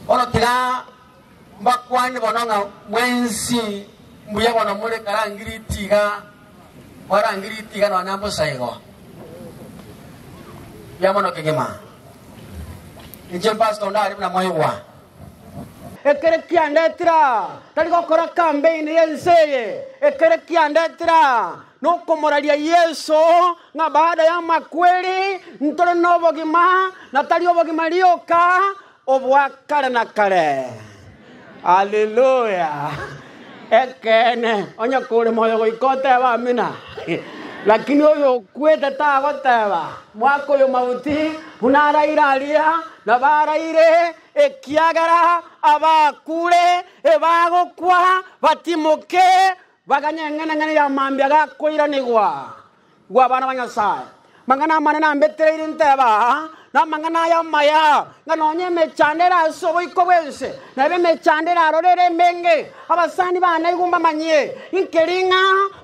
ono tira bakwani bononga mwensi mbuya bono mule karangiri tiga no nyambo saigo yamono kegema inje pastor ndari na moywa ekerekia ndetira tari gokora campaign yenseye ekerekia ndetira no komoraria Yesu nga baada ya makweli ntore no bogima na tari obogima lioka obwa kare na kare. Haleluya. Ekene onya kule moyo goikote ba mina lakini oyo kwete ta goteba mwako yo mauti unara iralia na baraire ekiagara abakule ebagokwa batimoke baganyengana ya mambya gakoiranigwa gwa bana banyasaye mangana manana mbetere nteba na mangana ya maya nganonye mechandera sobo ikobwense na be mechandera rorere menge abasani bana igumba manye inkeringa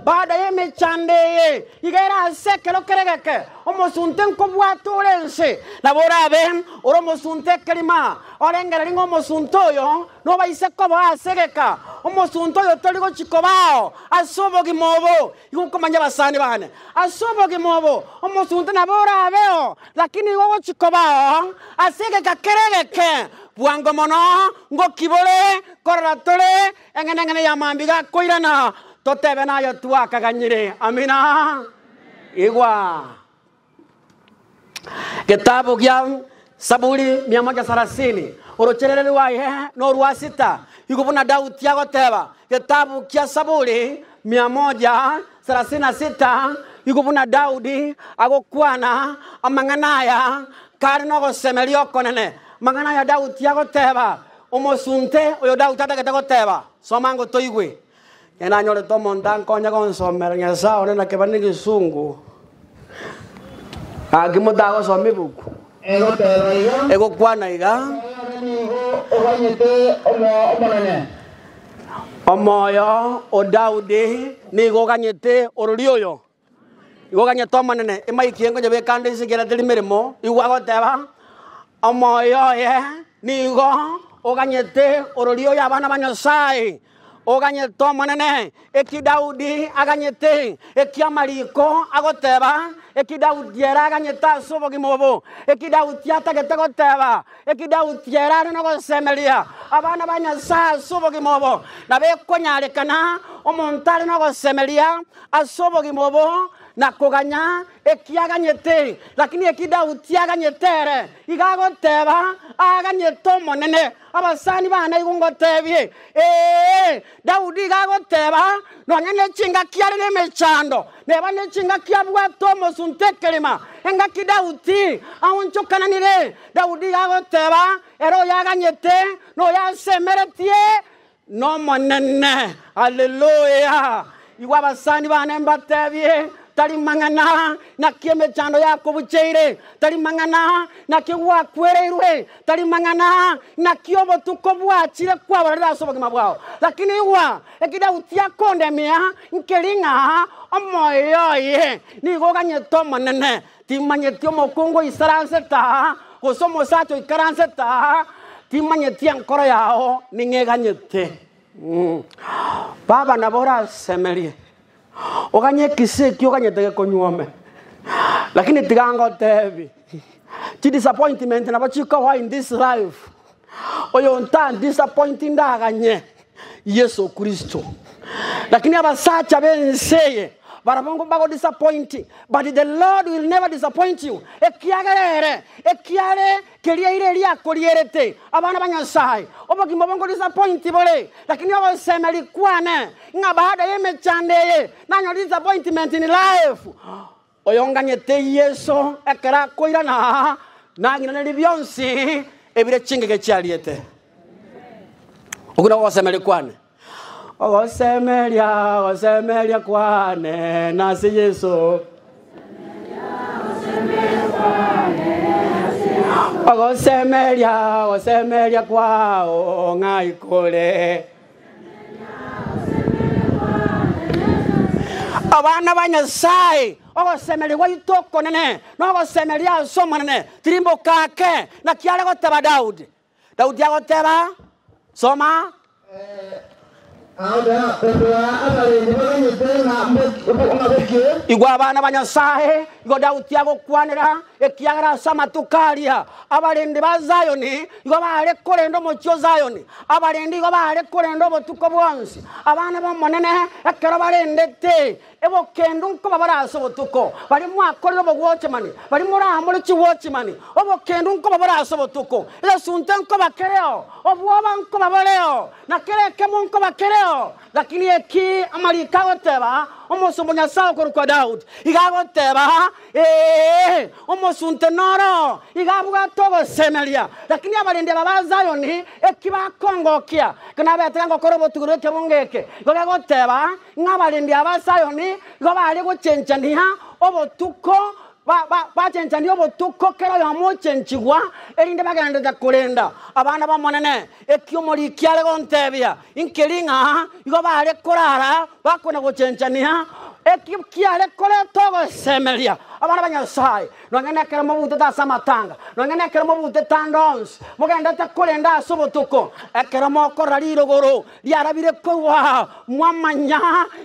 baada ye mechandeye igera sekelo keregeke omosunte nkobwatolense na borabe oromosunte kelima orengera ringo mosuntoyo no baise ko basegeka omosuntoyo toligo chikobao asobo gimobo igunkomanya basani bana asobo gimobo omosunte na borabeo lakini wowo chikobao asegeka keregeke buango mono ngo kibole koratole engene ya mambiga koirana totebe nayo tuaka ganyire amina igwa kitabu kya Saburi 130 orocherere waye no ruasita ikubuna Daudi yagoteba kitabu kya Saburi 136 ikubuna Daudi agokwana amanganaya kari no gosemelio konene manganaya Daudi yagoteba omosunte oyo Daudi atagoteba somango toigwe ena nyore to montan konya konsomera nyasa ona kebani gisungu agimodago somibuku ego kwana iga omoyo o Daudi ni goganyete orulioyo igoganyete omanene imaikiengo nyabe kandi sigera telimeremo igwagoteba omoyo ye ni go oganyete orulioyo abana banyasaye oganyete omanene eki Daudi aganyete eki amariko agoteba eki Daudi era aganyete asobo gimobo eki Daudi atagete goteba eki Daudi era no gosemelia abana banyasaye asobo gimobo na bekonyarekana omontare no gosemelia asobo gimobo na koganya ekiaganyete lakini eki Daudi aganyetere igagoteba aganyeto monene abasani bana igungotebye Daudi igagoteba nonyene chinga kiare ne mechando neba ne chinga kiabwa tomo suntekelema enga ki Daudi awunchokananire Daudi igagoteba ero yaganyete no yasemeretie no monene haleluya igwa basani bana mbatebye tali mangana na kieme chando yako bucheire tali mangana na kiwa kwererwe tali mangana na kiobo tukobwa chire kwa barada sobo kimabwao lakini wa ekida utia kondemia nkelinga omoyo ye ni goganye tomanene timanye tiomo kongo isaranseta gosomo sacho ikaranseta timanye tiankoro yao ningeganyete baba nabora semelie oganye kiseki oganye tege konyuome lakini tigango tevi ti disappointment na bachika wa in this life oyo nta disappointing ndaganye Yesu Kristo lakini abasacha benseye barabongo bago disappointing but the Lord will never disappoint you ekiagere ekiare kelia ile lia kolierete abana banyasaye obagimba bongo disappointing bole lakini abo semeli kwane nga baada yemechandeye nanyo disappointment in life oyonganyete Yesu ekara koirana nangina ne bionsi ebire chingege chialiete oguna wasemeli kwane osemelia kwane nasi Yesu osemelia kwao ngaikole abana banyasaye ogosemelia waitoko nene no gosemelia somo nene tirimbo kake na kiale goteba Daudi Daudi agoteba soma igwa abana banyasahe igo Daudi agokwanira ekiagara samatukaria abalindi ba Zayoni igo bale korendo mochyo Zayoni abalindi igo bale korendo botuko bwonsi abana bamonene ekero balendete ebo kendo nko babaraso botuko bali mwakorero bogwochemani bali muramuri chiwochemani obo kendo nko babaraso botuko ile sunte nko bakereo obwoba nko babaleo na kereke nko bakereo lakini eki amalika goteba omusumbu Nyasaye kwa Daudi igagoteba omusunte noro igabuga togo semelia lakini abalinde baba Zayoni ekibakongokia kana betanga ngokoro botugure kebongeke igagoteba ngabalinde aba Zayoni go bali gucenchania obotuko bachenchania obotuko kero yamuchenchigwa erinde bagenda kurenda abana bamonene ekiomori kiale gontebia inkelinga igo bale korara bakona gucenchania ekiale kore togo semelia abana banyasaye nongene kero mobute ta samatanga nongene kero mobute tandons mogenda ta kurenda sobotuko ekero mokora rirogoro liarabire kwa mwamanya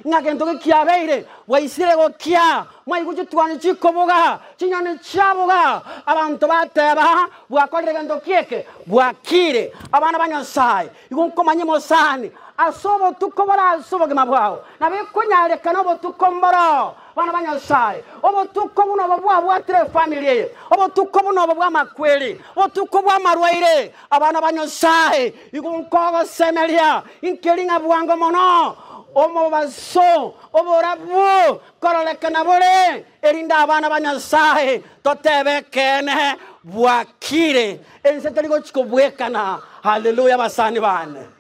ngagendo kiabeire waisire gokia mwaiguju twani chikobuga chinyani chabuga abantu bateba bwakorere gendo kieke bwakire abana banyasaye igunkomanye mosani asobo tukobara asobo gemabwao nabe kunyale kanobo tukombara bana banyasaye obo tukobuno babwa bwatre family obo tukobuno babwa makweli obo tukobwa marwaire abana banyasaye igunkogo semelia inkelinga bwango mono omo baso oborabu korolekana bole erinda abana banyasaye totebe kene bwakire enseteligo chikobwekana haleluya basani bane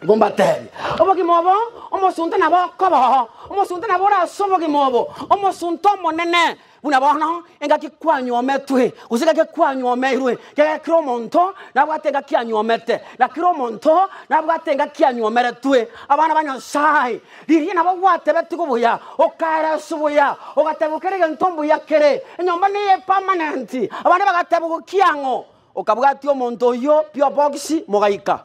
gombateri obogimobo omosunta nabo kobo omosunta nabo rasobo gimobo omosunta monene unabono engaki kwanyometwe usigake kwanyomerwe ke kromonto nabwatenga kyanyomete na kromonto nabwatenga kyanyomeretwe abana banyasaye riri nabo bwatebe tukubuya okara subuya ogatebukere ntombu yakere nyomba ni permanent abana bagatebuko kyango okabwati omonto yo pio box mogaika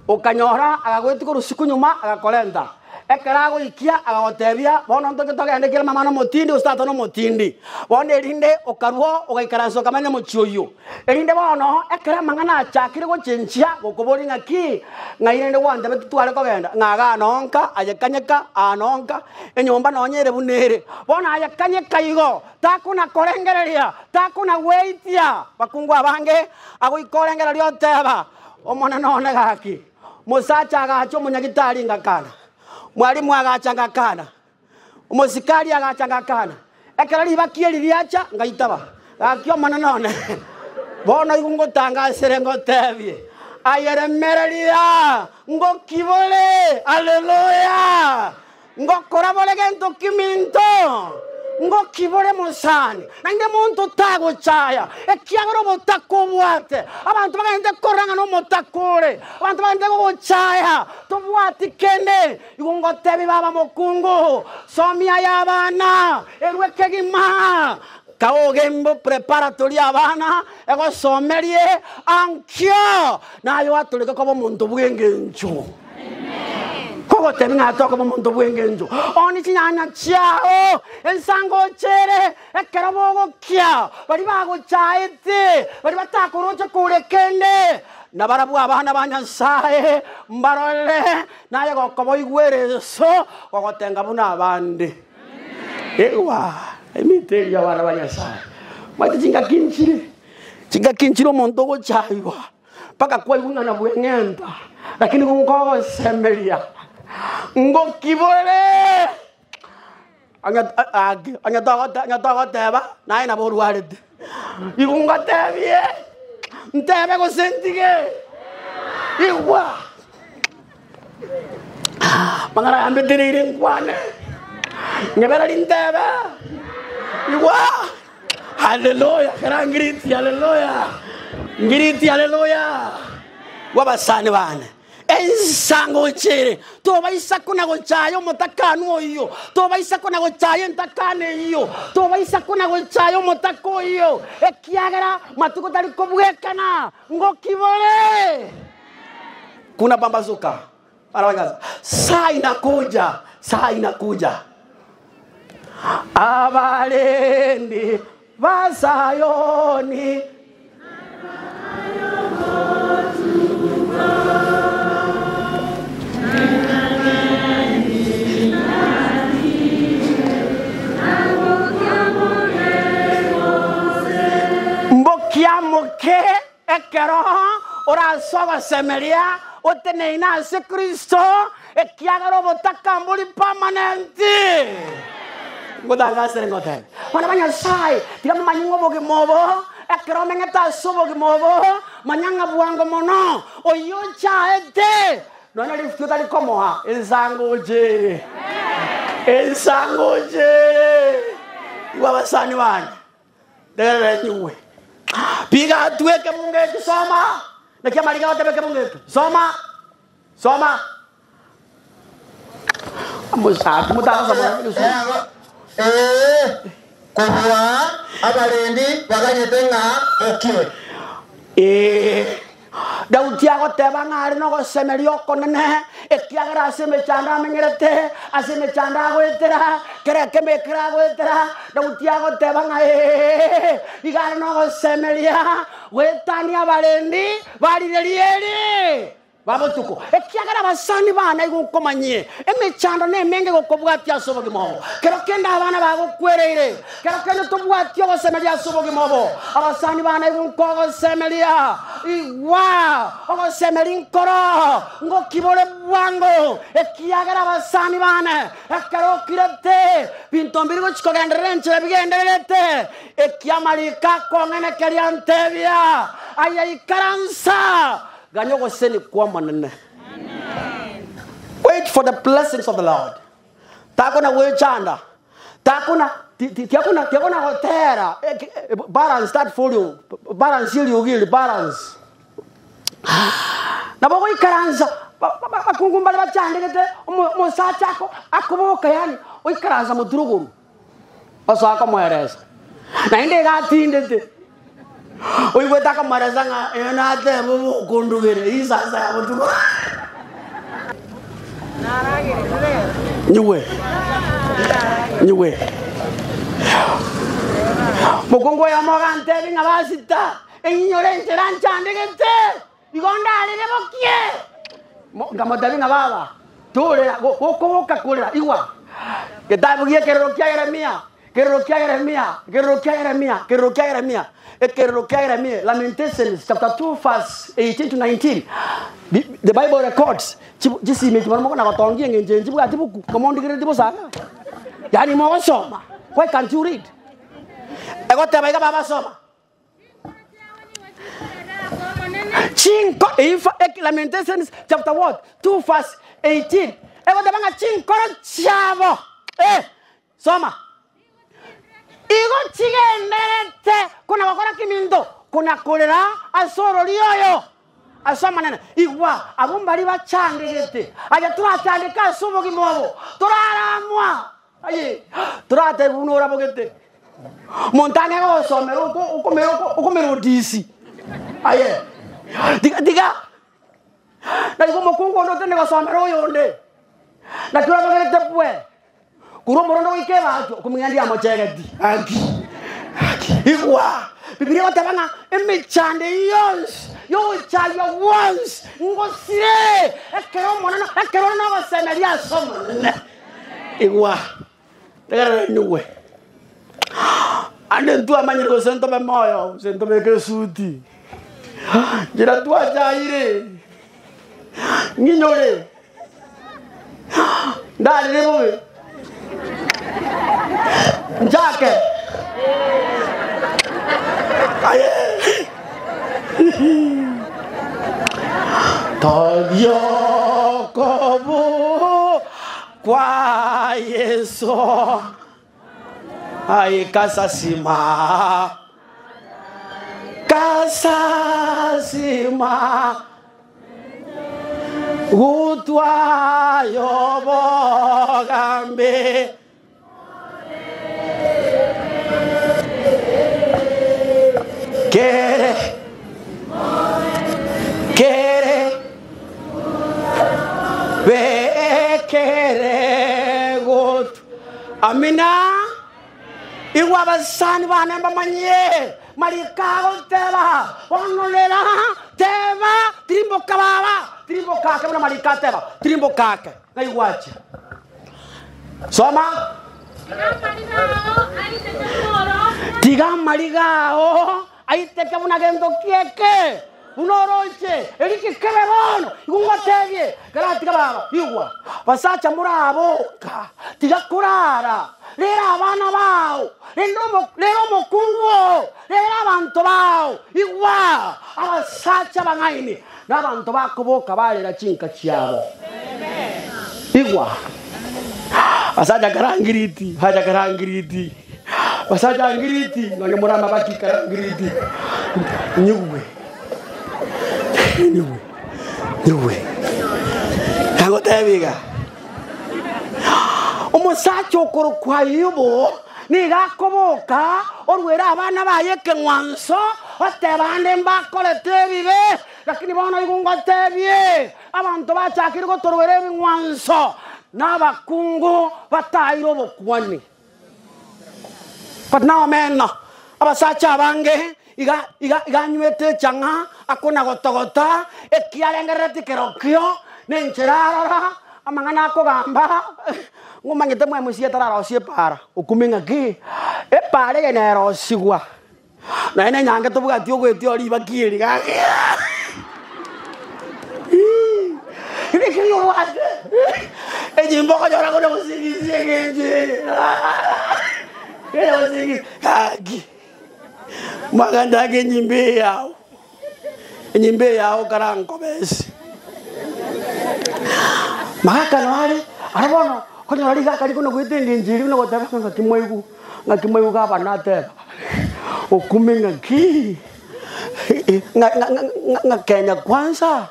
okanyora agagweti ko rusiku nyuma agakolenda ekarago ikia agotebia bono ntoke togende kile mama no motindi ustato no motindi bono erinde okaruo ogaikaranso kamanya mochioyo erinde bono ekara mangana achakire go chenchia gokobori ngaki ngairende wande betutwale kogenda ngaga nonka ayekanyeka anonka enyomba nonyere bunere bono ayekanyeka igo takuna korengereria takuna weitia bakungu abange agoikorengera lyoteba omona none gaki musacha agacho munyagitari ngakana mwalimu agachangakana umusikali agachangakana ekera libakie liliacha ngaitaba akyo mananone bono igungo tanga serengo tebie ayeremerelia ngokibole haleluya ngokora bole gento kiminto ngokibole musani nande muntu tago chaya ekiagoro botakobwate abantu bagende koranga no motakore abantu bagende go chaya tobwati kende igungotebi baba mokungu somia yabana erwekegima kaogembo preparatory abana ego somerie ankyo nayo atuleke ko muntu bwengenjo kogo teminga toko bomuntu bwengenjo oni chinyanya chao ensango chere ekerabogo kya bari bago chaite bari batakoroche kurekende nabarabu abana banyasaye mbarole naye gokobo igwereso gogotenga buna abandi ewa emiteria abana banyasaye mati chinga kinchire omuntu go chaiwa paka kwa igungana bwengenda lakini kungogo semelia ngokibole anya teba naye na boruarete igunga tebie ntebe go sentige igwa mangara ambe tirire nkwane nyebera lintebe igwa haleluya karangiriti haleluya ngiriti haleluya wabasane bana ensango chere toba isako na gochayo motakano iyo toba isako na gochayo ntakane iyo toba isako na gochayo motako iyo ekiagera matuko tali kobwekana ngokibole kuna pambazuka anaangaza saa inakuja abalendi basayoni mbokiamoke ekero orasoga semeria oteneina se Kristo ekiagaro botakambuli permanenti ngodaga serengote wana banya sai tiga manyingo boge mobo ekero mengeta sobo ge mobo manyanga buango mono oyo chaete nona lifuta likomoha ensangoje wabasani bana dere nyuwe piga tuweke munge soma na kia malika watebe ke munge soma amusa kumutaka sama kuwa abalendi baganyetenga okiwe Dautia ko teba ngari no ko semerio konene ekiagara aseme chanda mengerete aseme chanda ko etera kere keme kra ko etera dautia ko teba ngae igara no ko semeria wetania balendi bali delieri babotuko ekiagara basani bana igukomanye emechanda ne menge ko kobwatia sobogi mo kero kenda abana bago kwereire kero kenda tobwatia ko semeria sobogi mo abasani bana iguko semeria iwa ko semerin koro ngo kibole bwango ekiagara basani bana ekero kirete pintombiri ko chiko genderenche bigenderete ekiamalika kongene keriantebia ayai karansa ganyo seni kwa manene. Wait for the blessings of the Lord. Takuna wechanda. Takuna tiakuna hotera. Balance that for you. Balance you gili balance. Na bako ikaranza. Akungumbali bachande kete mosacha ako akuboka yani. Ikaranza mudurugu. Aso aka moereza. Na inde gati indete. Oy weta ka marazanga enate bubu kondugere isasa ya butuko nyuwe mugongo ya mogante binga basita enyore nteranchande gete igonda ale bokie ngamota binga baba tole gokoboka kulera igwa ketabu gie kerokia Yeremia. Lamentations chapter 2 verse 18 to 19. The Bible records jisi imechimana moko na batongi ngenje buka tibuku komondi kire tibu sana. Yani mo soma. Why can't you read? Ego teba iga baba soma. Cinco Lamentations chapter what? 2 verse 18. Ego teba nga cinco chavo. Soma. Igo chigenderete kuna wakora kimindo kuna kolera asoro liyoyo asoma nene igwa abumbali bachandegete aja turatandika subo gimobo turaramwa aye turate bunora bogete montane go somero ukomero disi aye diga na igo mokungo no tene go somero yonde na turabogete pwe kuromorondo ikeba kumingandi amochegeti aki igwa Biblia watabanga emechande yo chayo once ngosire ekero monana ekero na basemeria somo igwa tegara nuwe ande tu amanyiro go sento be moyo sento be kesuti jira tu ajaire nginyore ndali rebobe Njake aye Togyo kobu kwa Yesu ai kasasima gutwa yobogambe kere bekere gut amina igwa basani bana bamanye marikago teba onolera teba trimbo kake na marika teba trimbo kake na igwache soma tiga marigao aiteke bunagendo kieke unoroche erike kerebono igungotebye garati kababa igwa basacha muraboka tiga kurara lera abana bao lero mokungu lera abantu bao igwa abasacha bangaini n'abantu bakoboka balera chinka cyabo igwa basacha karangiriti basacha ngiriti none murama bakikara ngiriti nyugwe kango tebiga umusacha okoro kwa yubo nigakoboka orwera abana bayeke nwanso otebande mbakole tebibe lakini bona igungo tebye abantu bachakire gotorwera ebinwanso n'abakungu batayiro bokwani. But now men abasacha bange iga nywete changa akuna gotogota ekiarengereti kerokio nencherara amangana ko gamba ngumanyete mwe musietara rosie para ukuminga ki epare genero sigwa na ene nyange tobugati ogwetio riba kiri ga ile kinyo wate ejimbo ko jora ko musigisie genje ele musigi kagi maganda ke nyimbe yao karanko besi makano wale arabono kono wali kakali kuno kwitende njiri kuno kotaba ngakimweku kapa nateba okumenga ki Kenya kwanza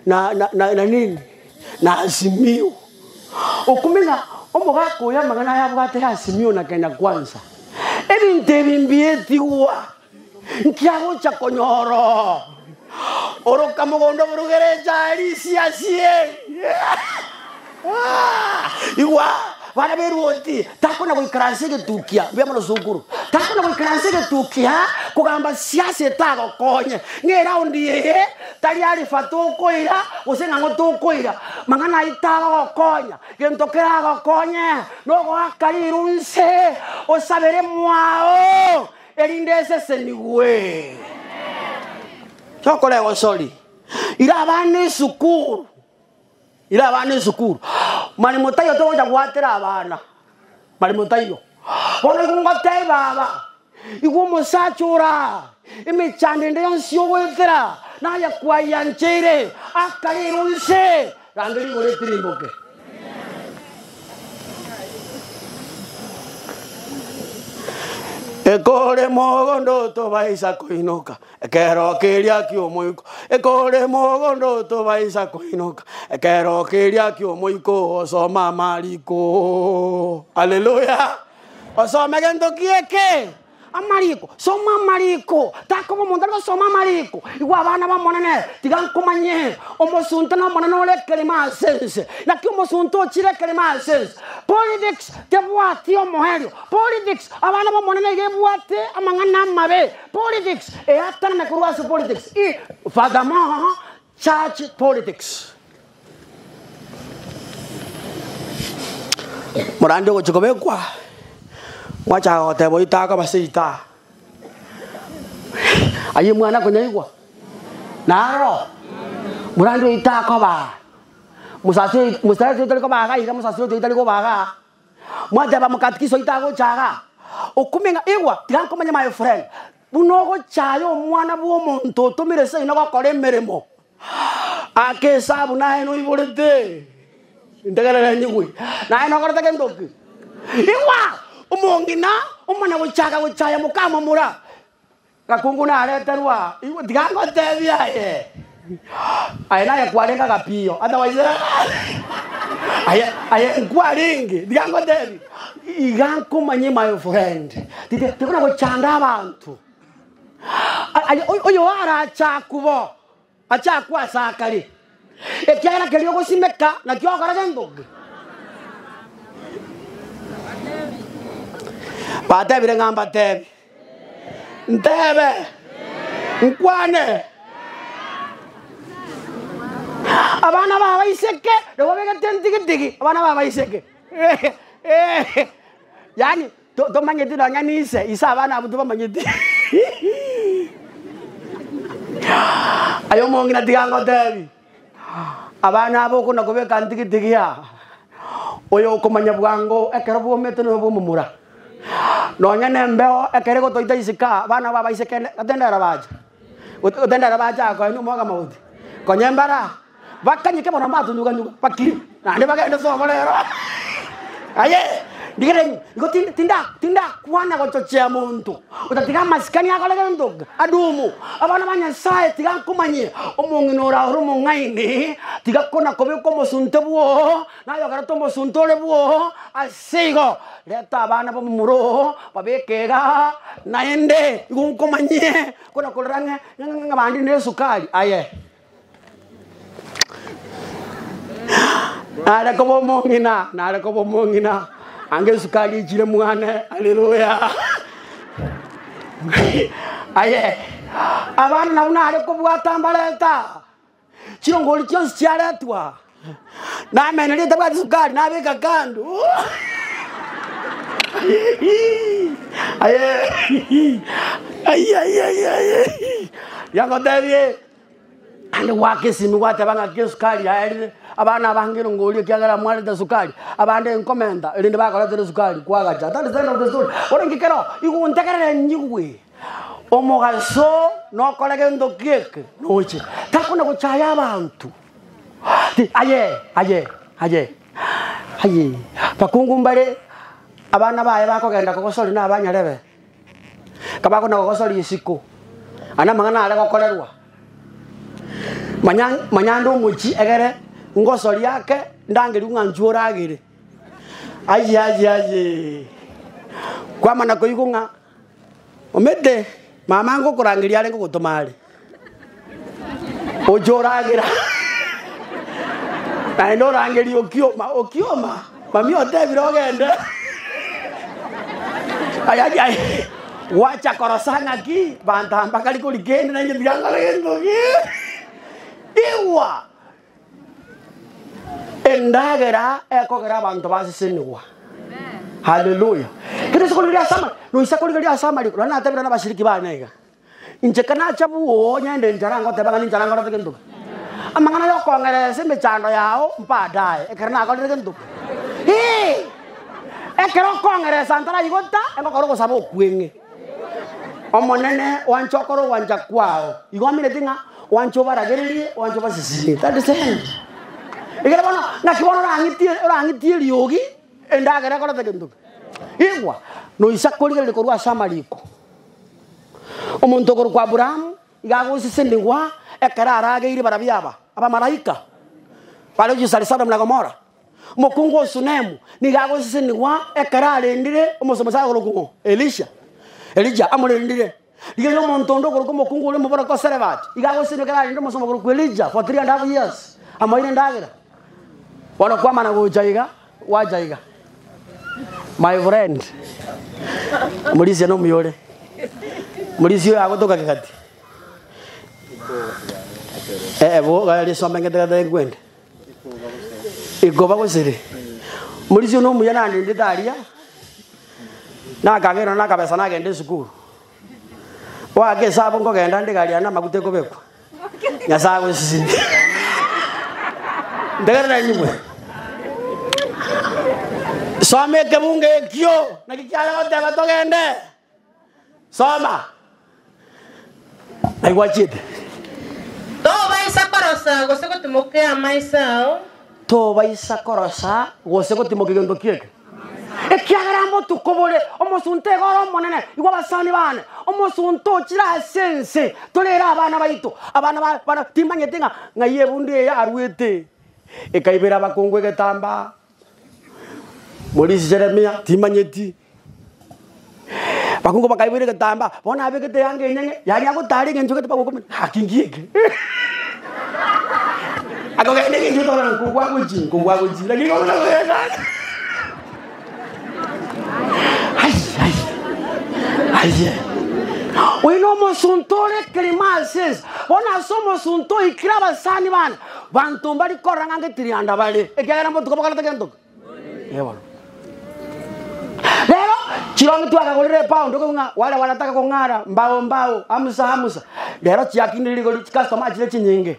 na nini na Azimio okumenga omugako ya magana ya bwate Azimio na Kenya kwanza ebintu ebimbietiwa nkiago cha konyoro oroka mugondo burugereja alisiasie iwa bana beruoti takona kuikarasege tukia bemano sukuru takona kuikarasege tukia kugamba siasa tago konye ngera ondiye tali ali fatuko ira usenga ngotuko ira mangana itago konya gentokera go konye nogo akarirunse osabere mwao elindese senigwe chokole gosoli ira bane sukuru mali motayo to ja kwatera abana mali motayo bona ngotei baba igwo musachura imichande nde yonsio gwetera na ya kwa yanchere akarirunse rangiri gore tirimboke ekore mogondo to baisa koinoka ekero keria kio moiko ekore mogondo to baisa koinoka ekero keria kio moiko soma mariko haleluya osoma gendo kieke amariko soma mariko takobo mondalo soma mariko igwa bana bamonene tigankomanye omosunta na monene ole kelima sense na ki omosunto chire kelima sense politics tebuati omoherio politics abana bamonene gebuate amangana mabe politics atana na kurwasu politics fadama church politics morando go chokobekwa wacha otebo itaka basita ayi mwana konyaigwa naro murando itaka ba musasi tele ko baga ira musasi tele ko baga mwaja ba mukatikiso itako chaga okumenga igwa tirankomanya my friend bunogo chayo mwana buo monto tumire se ino gakore meremo akesa buna eno iborete ndagara nyigwi na eno gorete kendoki igwa umongina umana guchaya mukama mura gakungu na areterwa iwo digango tebia ye Aina ya kwalenga kapio. Otherwise aya nkwalingi. Digango debi. Iganko manye my friend. Tikuna kuchanga abantu. Oyo ara achakubo. Achakwa sakali. Ekyala kelyo kusimeka na kyo karagendo. Pate bire ngamba tebi. Ntebe. Nkwane. Abana baba iseke, dewo bega tentigi. Abana baba iseke. Yani to manyeti na nyanise, isa abana abutu bamanyeti. Ayo mongi na tigango tebi. Abana abo kuna kubeka ntigi ya. Oyo komanya bwango ekero bo meto no bo mumura. No nyane mbeo ekere go toita isika, abana baba iseke atendera baje. Utendera baje ko ino moga mauti. Konyembara bakanyike bona matu nyuga pakiri nande bagenda so molero aye digere ngo tinda kuana go chochea muntu utatiga maskani yako legendo adumu abana banya sai tiga kumanye omunginora rumo ngaini tiga kona kobe komo suntebuo nayo karatombo suntole buo asigo leta abana bomuro babekega naende igunkomanye kona kolrange ngabandi ne sukali aye Nada kobo mongina. Ange sukali chile mwane. Haleluya. Aye. Abana na unare kobo atambaleta. Chiro ngoli chonsi chaletwa. Na menele tabati sukali na beka kando. Aye. Aye. Yango devie. Ande wake simi wate banga kesukali aye. Abana bangiro ngoli kyagala mwali da sukali abande nkomenda elinde bakola da sukali kwagacha that is the end of the story orengikero ikuntekerere nyigwe omugaso no kolege ndokeke noche takuna kuchaya abantu aye pakungumbare abana baye bakogenda kokosoli na abanyarebe kabako na kokosoli isiko ana mangana ale kokolerwa manyando muchi egere ngosori yake ndangeri unganjura agire aye kwa mana koigunga omete mama ngo kurangiri ale ngo gutumari ojora agira na ndo rangeri okioma mami otebiro ogende aye wacha korosana ki bantamba kali kuligende na nyibyanga lendo ki iwa endagera ekogera abantu basisiniwa haleluya kire sokolira sama no isakolira sama liko na tabira na bashiriki banega inje kana chabu nyende njaranga tebanga njaranga tekendo amangana yoko ngere sembe chando yao mpadae ekerna akolira kendo ekero kongere santara igota engokoro gosabo kwenge omonene wanchokoro wanja kwao igomire tinga wancho baragereri wancho basisini that is it igere bono nakibono rangitie liogi endagera kola tekendo igwa no isakolira liko rwa samaliko omuntu okoro kwa Abraham igagusisindwa ekara arageire barabyaba abamalaika bale ujisali Sodom na Gomora mukungu osunemu nigagusisindwa ekara arendire omusomosa golukungo Elijah amurendire igero omuntu ndo okoro mukungu ule mubara ko Servat igagusindwa ekara arendire omusomo golukungo Elijah for 3.5 years amaire ndagera wana kwa mana gojaiga wajaiga my friend mulisi no muyore mulisi yo agotoka kikati bo gali somenge tega ngwende igoba gosiri mulisi no muyana ndi daria na kagero na kabesa na gende sukuru wage sabo ngogenda ndi gali na magute kobekwa nyasago sisi ndegera nyimwe some kebunge kyo na kikyala kote batogende soma ai wachite to baisa korosa goseko timokea maisao to baisa korosa goseko timokigendo kieke ekiagera tukobole omosunto egoro monene igwa basani bane omosunto chira sense tolera abana baito abana bana timanyete nga yebunde ya arwete ekaibera bakongwe getamba Molisi Jeremia timanyeti bakungo bakaibere getamba bona abegete yange nyenge yari akotari ngenjoke bakoko hakingieke akoga nenge njoto na kugwa kuji lakini ona Aye. We no mosuntore klimases. Ona somo sunto ikraba sani bana. Bantu bali koranga ngetirianda bali. Ekagera mbo tukabakala tagento. Ewa. Lero chirongi tu akagolere pound ko wale wanataka kongara mbao amusa. Lero chiakini ligo customer chile chinyinge.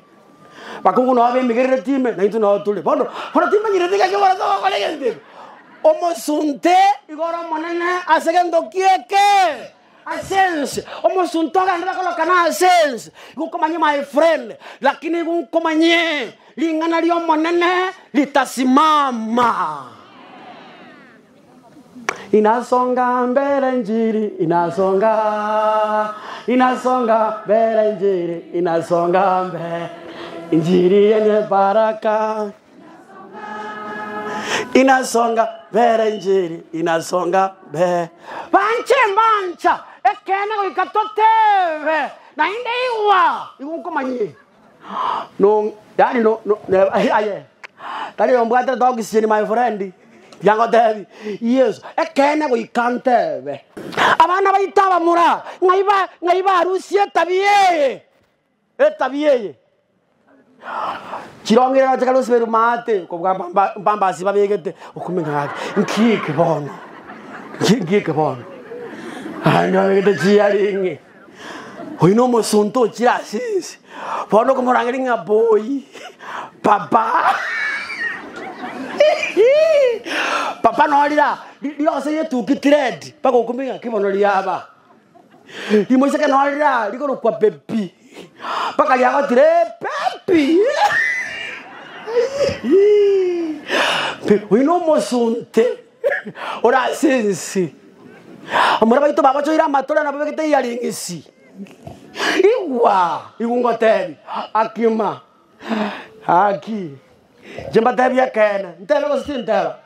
Bakungu no abe migere time na itu no tule. Bondo time nyire diga ke wala to kolege. Omosunte igoro monene asegendo kieke asense omosunto gandra kolokana asense gukomanye my friend lakini gukomanye lingana lyo monene litasimama inasonga mbele njiri inasonga mbele njiri inasonga mbele njiri yenye baraka inasonga bere njiri inasonga be bancha ekene ko ikatoteve na inde iwa igukomanye no yani no aye tali ombata dog sini my friend yango devi yes ekene ko ikanteve abana baitaba mura ngaiba rusie tabiye Chirongera chakalo seberu mate ko bamba siba begete ukumenga nkike bono ano begete chiaringe hoino mosunto chirasisi bono ko morangiringa boy papa no alira ilo se yetu kitred pako ukumenga kibono liaba limoseka no alira liko kwa bebi paka yako tire pepi we no mosunte ora sensi amora baito baba choira matola na bebekete yaringisi igungo tebi akima aki jemba tebi yakena ntela ko sintela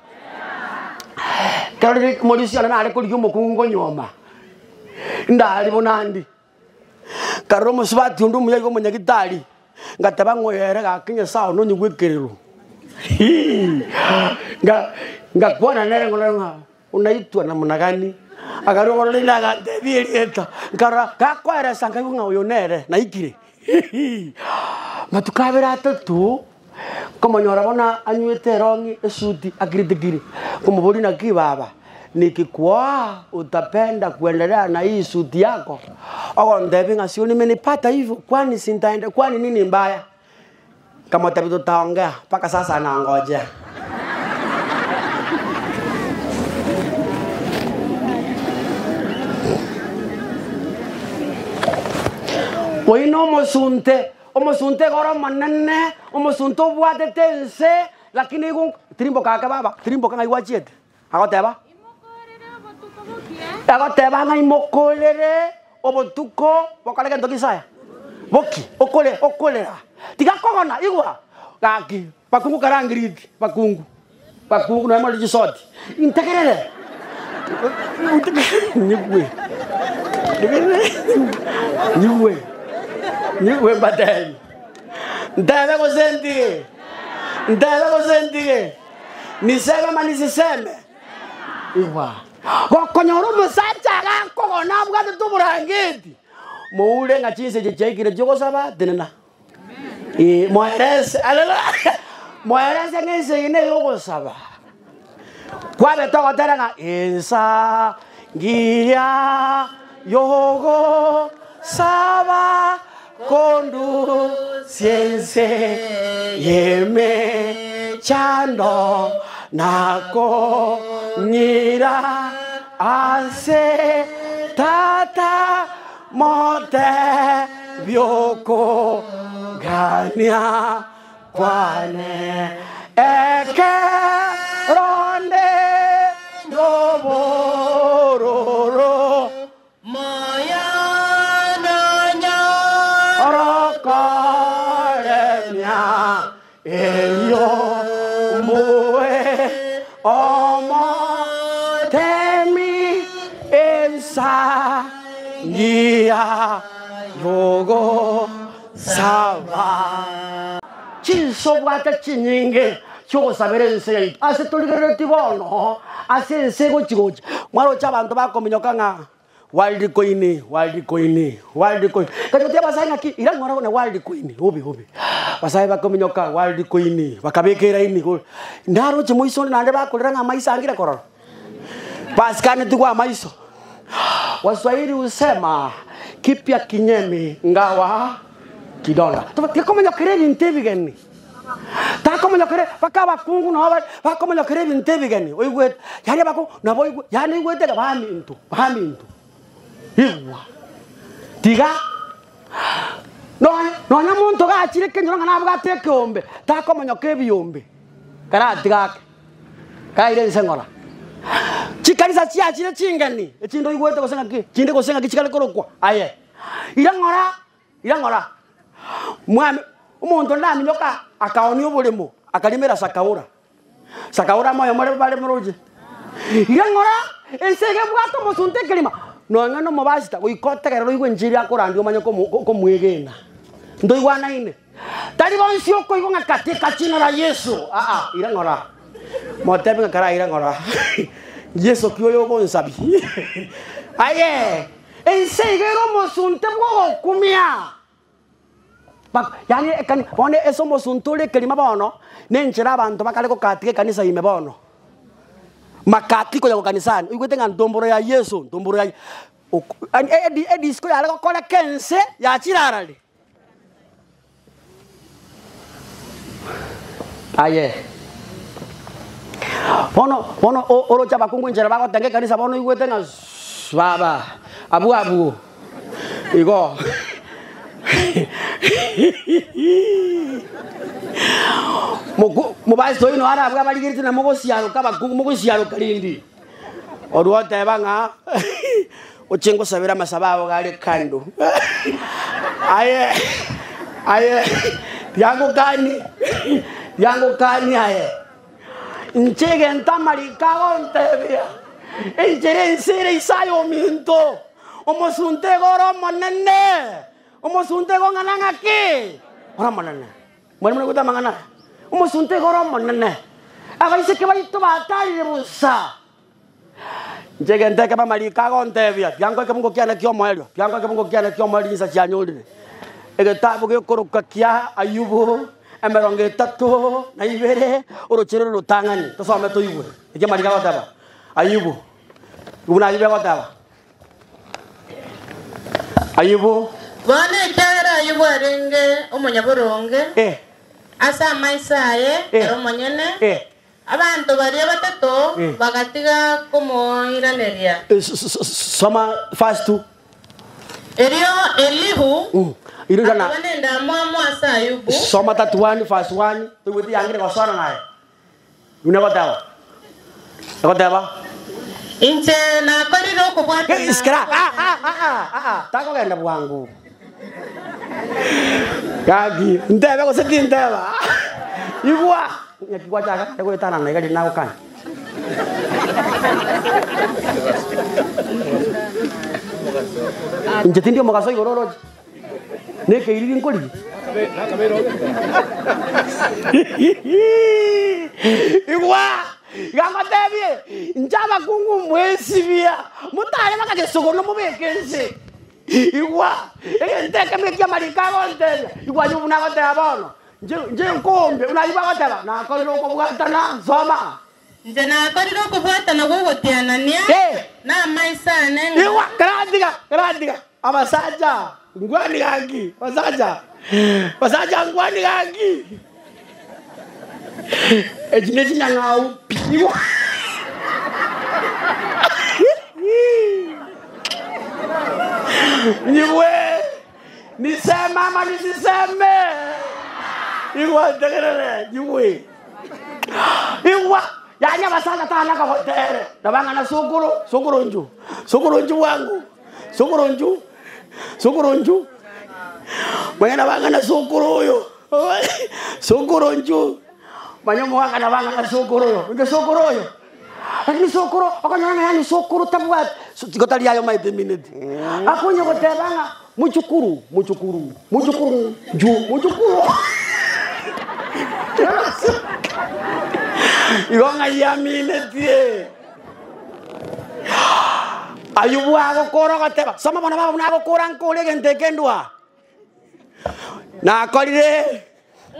kali molisi ana ale ko ligumo kungo nyoma ndali bonandi karomo swati undu muyago munyagitali ngataba ngoyere gakinya sawo no nyigwekerero nga kuona nere ngona unaitwa na munagani akarongo lina ga debieta ngara gakwera sanga nga uyonere na ikire matukabera tatu como nyora bona anywete rongi esuti akiritikiri como boli na kibaba nikikwa utapenda kuendelea na hii suti yako au ndevi ngasi nimenipata hivyo kwani sintaenda kwani nini mbaya kama tabito taongea paka sasa naangoja Oino omosunte goro manene omosunto bwate tense lakini igun trimbo kaka baba trimbo kanga iwachete agoteba agoteba ngai mokolere obotuko bokaleke ndokisaya boki okolera tikakogona igwa gaki bakungu karangiriki bakungu na mali jisoti intekerere niwe bateli ndebe ko sentige niseme manisiseme igwa kokonyoro musacha gakogona bwate tuburangiti muule ngachinse jecheikire jogosaba denena moerese alala moerese ngese ine yogosaba kwabe togoteranga insa ngia yogo saba kondu siense yeme chando nako nira ase tata mote bioko gania kwane eke ronde nya eyo mue omo temi ensa ngia yogo sava chiso wata chinyinge choko sabere nse ase toligere tibono ase nse go chigochi mwaro chabantu bakominyoka nga World coin. Kajo tia basai ngaki ira ngora na world coin. Hobi. Basai bakominyoka world coin. Bakabekera ini ko. Ndaro chimoiso nande bakolera nga maisa angira kororo. Paskane tukwa maiso. Waswahili usema kipya kinyemi ngawa kidonda. Takominyokere bintebi gani. Takominyokere bakaba kungu no bakominyokere bintebi gani. Oigwe yari bako na boigwe yani igwete ga bamintu. Iwa tiga no nyamuntu gachire kenyonga nabwa tekombe takomonyoke biyombe karatiga kaire nsengora chikanisa chiachire chingani echindo igwete gosenga ki chinde gosenga kichikale korokwa aye irangora mwami umuntu ndaminyoka akaoni obulemo akalimera sakaura moyo more bale muroje irangora ensege bwato musunte kelima no ngano mobasita uikotegera roigwe njiri akorandi omanye ko mwegena ndo igwana ine tari bonsio ko igonga katika chino la Yesu irangora motebe ngara irangora Yesu kyoyo gonsabi aye ensegero mosunte bwo kumia yani kan bone eso mosuntule kelima bono nenjira abantu bakale ko katike kanisa ime bono makatiko ya kanisani igwete nga ndomboro ya Yesu ndomboro ya edisko ya lako kola kense ya chirarali aye bono oro chaba kungwenjera bako tenge kanisa bono igwete nga baba abu igo Mobile story no ara bwa baligirite na mogosiaro kabakungu mogosiaro kalindi oduote banga ochengo sabira masababo gale kando aye yango kani aye nchege ntamari kagontebia enjere nsere isayo minto omosunte goro monene omosunte go ngananga ki ora monene mwene kuta mangana umusunte goromo nene abaise ke baito batali busa njege ndeke ba malika gontebia byango ke mungo kiana kyo moelio byango ke mungo kiana kyo moelio sa cyanyolire ege tabu ke koroka kya Ayubu emeronge 3 na 2 orochero rutangani tosome to yibwe ege malika gotaba Ayubu ubuna yibe gotaba Ayubu bane tara Ayubu arenge omunyaburonge asa maisaye romonyene abantu bari batatu bagatiga como iraneria soma fast tu Elihu irugana banenda mwa asa Ayubu soma 31 fast 1 tuwiti yangire gosana naye unagotaba inche na koriro kubwata iskra tako genda bwangu Kaki, ndebe ko seki ndeba. Igwa, yakigwa chaka, ndeko itana na igadi nawo kan. Njeti ndio mogaso igororo. Neke iri nkoli. Igwa, gamatebie, njaba kungu mwesi bia. Mutale bakaje sogono mubekense. Igwa ndeke mekia malikago ndele igwa nyubuna gote abono nje nkombe unayiba gote ba na koriro ko bwatana soma nje na koriro ko bwatana go gotiana nia na maisa nene igwa karadiga abasaja ngwani gangi basaja ngwani gangi ejineti nyangau igwa Niwe nisema ama nisiseme Iwa tegerere niwe Iwa yanya basanga tana ka hotere nabanga na sokoro nju wangu sokoro nju mwenye nabanga na sokoro yo Sokoro nju. Manyomo waka na banga sokoro yo. Nge sokoro yo. Ni sokoro, akanyanga yani sokoro tabwat. Tikotali ayo maite minute. Akunye kotebanga muchukuru. Igonga ya minute. Ayubu agokora gateba. Sama bana baba na agokora nkole gente kendwa. Na kolire.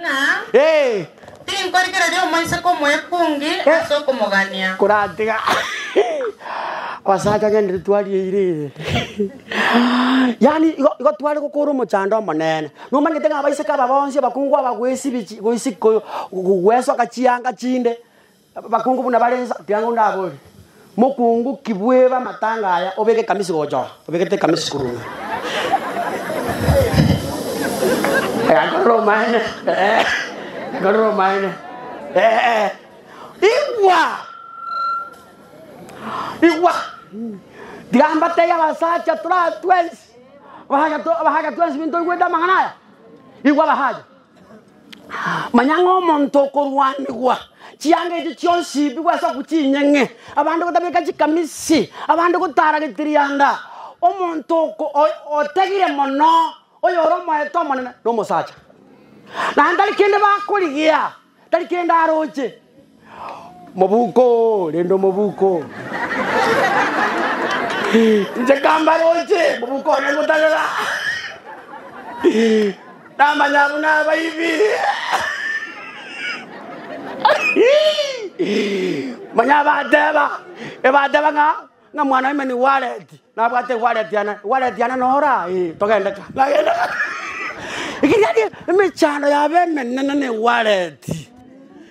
Na. Tin korikira dio maisa como epungi, aso como gania. Kuratiga. Wasacha ngende twali ire. Yani igo twali kokoro muchando manene. No mangete nga baise ka babonse bakungwa bagwesi bichi goisiko gweso kachianga chinde. Bakungu buna balenza tiango ndaboli. Mukungu kibweba matanga aya obeke kamisi gojo. Obeke te kamisi kuru. Garo maine. Iwa. Digamba te ya basacha tra twens. Bahaga twens minto gweda mangana. Iwa bahaja. Manyango monto korwani gwa. Chianga iti chionsi bigwa sa kuchinyenge. Abandi kutabeka chikamisi. Abandi kutara kitirianda. Omonto ko otegire mono. Oyoro mo eto monene no mosacha. Na ndali kende bakoligia. Ndali kende aroche. Mobuko, lendo mobuko. Nje kamba roche, mobuko ne mutagala. Tamba nyabu na baibi. Manyaba deba. Eba deba nga mwana ime ni wallet. Na bwate wallet yana nora. Togenda ka. Nagenda. Ikijadi mechano ya beme nene wallet.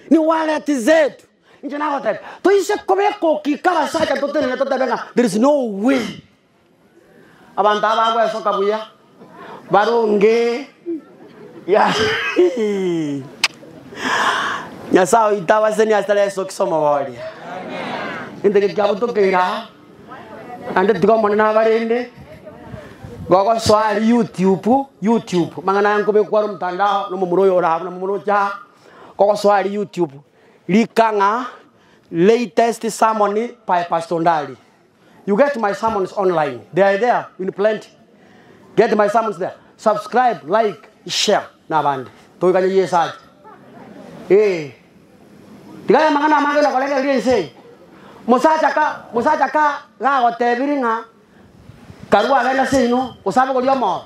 Ni wallet zetu. Njana hotel. To ise kobeko kikaba sacha totene totabenga. There is no way. Abanta bagwa soka buya. Baronge. Ya. Nyasao itawa seni astale sokisoma wali. Indege kyabu to keira. Ande tigo monena barende. Gogo swali YouTube. Mangana yanko be kwaro mtandao no muroyo ora no murocha. Gogo swali YouTube. Likanga latest sermon by Pastor Ndali. You get my sermons online. They are there in plenty. Get my sermons there. Subscribe, like, share. Nabandi. To kanye yesaj. Tigaya mangana kolega liense. Musacha ka ga gotebiringa. Karua gana sino, usabe golio mo.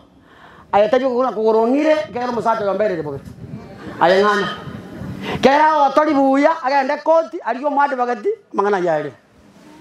Ayatajo kuna kugorongire, kera musacha yombere boke. Ayangana. Kera otori buya, agende koti, ariyo made bagati, mangana yaire.